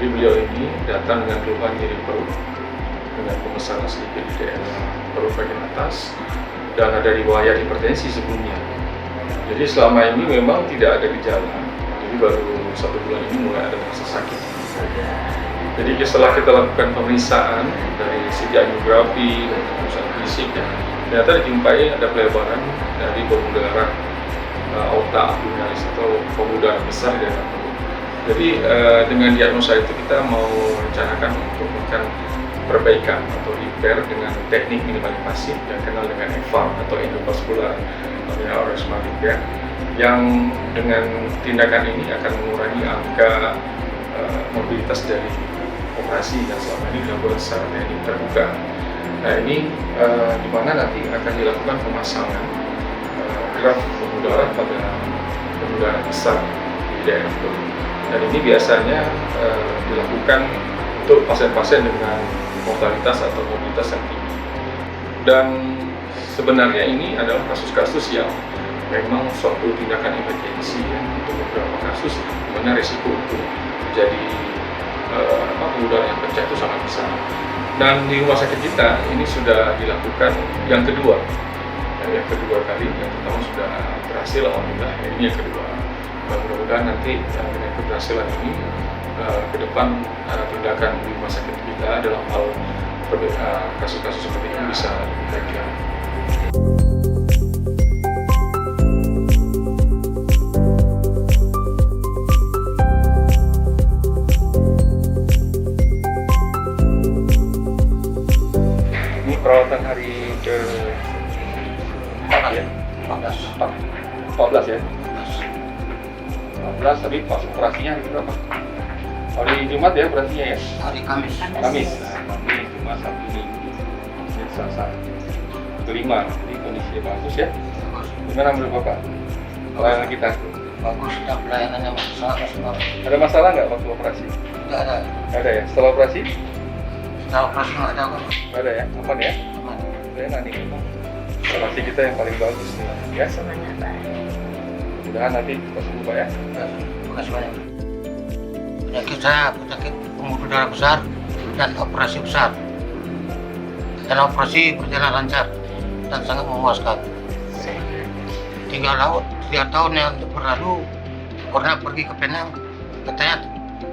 Jadi beliau ini datang dengan keluhan nyeri perut, dengan pemesanan sedikit di daerah perut bagian atas, dan ada riwayat hipertensi sebelumnya. Jadi selama ini memang tidak ada gejala, jadi baru 1 bulan ini mulai ada rasa sakit. Jadi setelah kita lakukan pemeriksaan dari segi angiografi dan pemeriksaan fisik, ternyata dijumpai ada pelebaran dari pembuluh darah aorta abdominalis atau pembuluh darah besar di dalam perut. Jadi dengan diagnosa itu kita mau rencanakan untuk melakukan perbaikan atau repair dengan teknik minimal invasif yang kenal dengan EVAR atau endovascular pulmonary arrhythmia repair, yang dengan tindakan ini akan mengurangi angka mobilitas dari operasi yang selama ini dilakukan secara teknik terbuka. Nah ini di mana nanti akan dilakukan pemasangan graf pembuluh darah pada pembuluh darah besar di daerah perut. Dan ini biasanya dilakukan untuk pasien-pasien dengan mortalitas atau mobilitas yang tinggi. Dan sebenarnya ini adalah kasus-kasus yang memang suatu tindakan emergensi ya, untuk beberapa kasus di mana risiko untuk terjadi pembuluh darah yang pecah itu sangat besar. Dan di rumah sakit kita ini sudah dilakukan yang kedua. Yang kedua kali, yang pertama sudah berhasil, alhamdulillah. Ini yang kedua. Mudah-mudahan nanti dengan keberhasilan ini ke depan tindakan di rumah sakit kita dalam hal kasus-kasus seperti ini bisa lebih baik lagi. Ini perawatan hari ke 4 ya? 14 ya? 14, tapi pas operasinya hari berapa? Hari Jumat ya operasinya ya? Hari Kamis. Kamis, Jumat, Sabtu, Minggu, Senin, Selasa, kelima. Jadi kondisinya bagus ya? Bagus. Gimana menurut Bapak? Pelayanan kita? Bagus, dan pelayanannya sangat bagus. Ada masalah nggak waktu operasi? Tidak ada. Nggak ada ya? Setelah operasi? Setelah operasi nggak ada kok. Nggak ada ya? Aman ya? Aman. Saya nih operasi kita yang paling bagus nih ya? Semuanya baik. Mudah-mudahan nanti kita sembuh Pak ya? Terima kasih banyak. Penyakit saya penyakit pembuluh darah besar dan operasi besar. Dan operasi berjalan lancar dan sangat memuaskan. 3 tahun yang berlalu pernah pergi ke Penang, katanya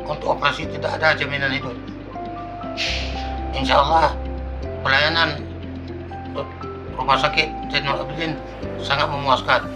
untuk operasi tidak ada jaminan hidup. Insya Allah pelayanan untuk rumah sakit Zainul Abidin sangat memuaskan.